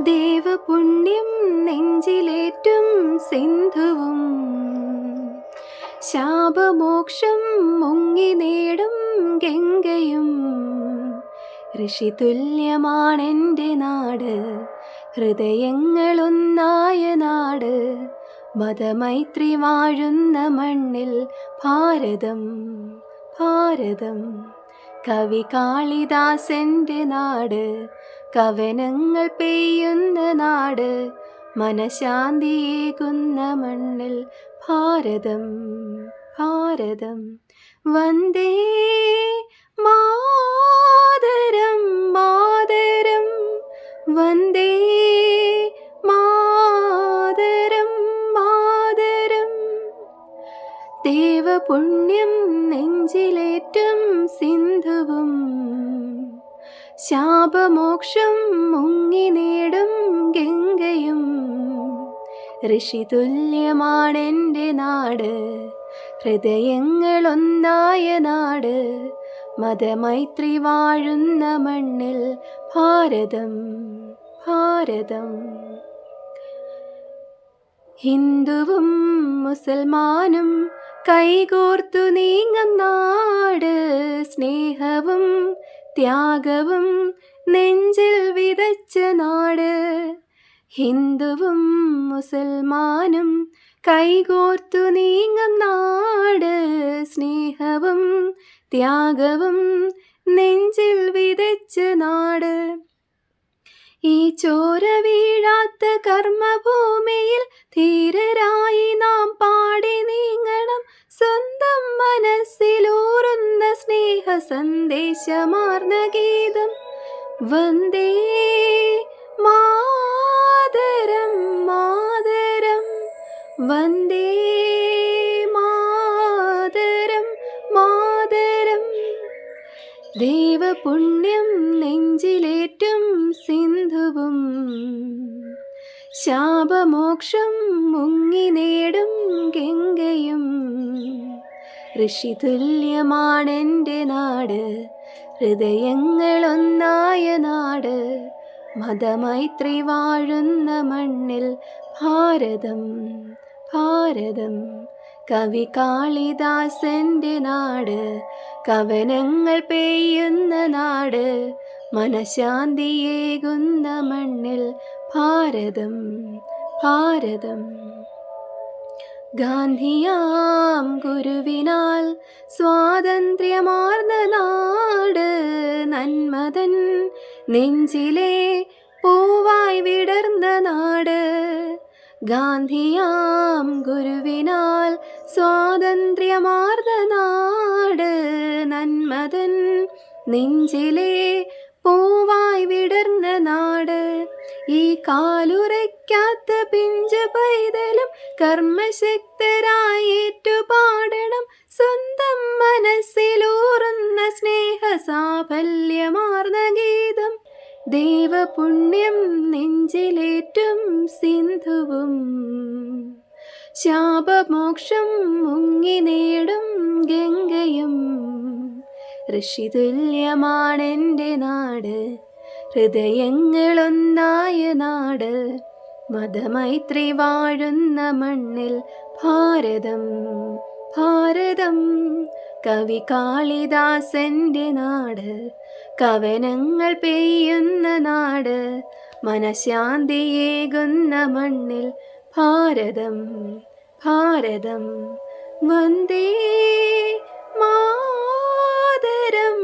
ദേവപുണ്യം നെഞ്ചിലേറ്റും സിന്ധുവും ശാപമോക്ഷം മുങ്ങി നേടും ഗംഗയും. ഋഷിതുല്യമാണെൻ്റെ നാട്, ഹൃദയങ്ങളൊന്നായ നാട്, മതമൈത്രി വാഴുന്ന മണ്ണിൽ ഭാരതം ഭാരതം. കവി കാളിദാസൻ്റെ നാട്, കവനങ്ങൾ പെയ്യുന്ന നാട്, മനഃശാന്തിയേകുന്ന മണ്ണിൽ ഭാരതം ഭാരതം. വന്ദേ മാതരം മാതരം, വന്ദേ മാതരം മാതരം. ദേവപുണ്യം നെഞ്ചിലേറ്റും സിന്ധുവും ശാപമോക്ഷം മുങ്ങി നേടും ഗംഗയും. ഋഷിതുല്യമാണെൻ്റെ നാട്, ഹൃദയങ്ങളൊന്നായ നാട്, മതമൈത്രി വാഴുന്ന മണ്ണിൽ ഭാരതം ഭാരതം. ഹിന്ദുവും മുസൽമാനും കൈകോർത്തു നീങ്ങും നാട്, സ്നേഹവും ത്യാഗവും നെഞ്ചിൽ വിതച്ച നാട്. ഹിന്ദുവും മുസൽമാനും കൈകോർത്തു നീങ്ങും നാട്, സ്നേഹവും ത്യാഗവും നെഞ്ചിൽ വിതച്ച നാട്. ഈ ചോര വീഴാത്ത കർമ്മഭൂമിയിൽ ധീരരായി നാം പാടി നീങ്ങണം സ്വന്തം മനസ്സിലൂറുന്ന സ്നേഹ സന്ദേശമാർന്ന ഗീതം. വന്ദേ മാതരം മാതരം, വന്ദേ മാതരം മാതരം. ദേവപുണ്യം നെഞ്ചിലേറ്റും സിന്ധുവും ശാപമോക്ഷം മുങ്ങി നേടും ഗംഗയും. ഋഷിതുല്യമാണെൻ്റെ നാട്, ഹൃദയങ്ങളൊന്നായ നാട്, മതമൈത്രി വാഴുന്ന മണ്ണിൽ ഭാരതം ഭാരതം. കവി കാളിദാസൻ്റെ നാട്, കവനങ്ങൾ പെയ്യുന്ന നാട്, മനഃശാന്തിയേകുന്ന മണ്ണിൽ ഭാരതം ഭാരതം. ഗാന്ധിയാം ഗുരുവിനാൽ സ്വാതന്ത്ര്യമാർന്ന നാട്, നന്മതൻ നെഞ്ചിലെ പൂവായി വിടർന്ന നാട്. ഗാന്ധിയാം ഗുരുവിനാൽ സ്വാതന്ത്ര്യമാർന്ന നാട്, നന്മതൻ നെഞ്ചിലെ പൂവായി വിടർന്ന നാട്. ഈ കാലുറയ്ക്കാത്ത പിഞ്ചു പൈതലും കർമ്മശക്തരായി ഏറ്റുപാടണം സ്വന്തം മനസ്സിലൂറുന്ന സ്നേഹ സാഫല്യമാർന്ന ഗീതം. ദേവപുണ്യം നെഞ്ചിലേറ്റും സിന്ധുവും ശാപമോക്ഷം മുങ്ങി നേടും ഗംഗയും. ഋഷിതുല്യമാണെൻ്റെ നാട്, ഹൃദയങ്ങളൊന്നായ നാട്, മതമൈത്രി വാഴുന്ന മണ്ണിൽ ഭാരതം ഭാരതം. കവി കാളിദാസൻ്റെ നാട്, കവനങ്ങൾ പെയ്യുന്ന നാട്, മനഃശാന്തിയേകുന്ന മണ്ണിൽ ഭാരതം ഭാരതം. വന്ദേ മാതരം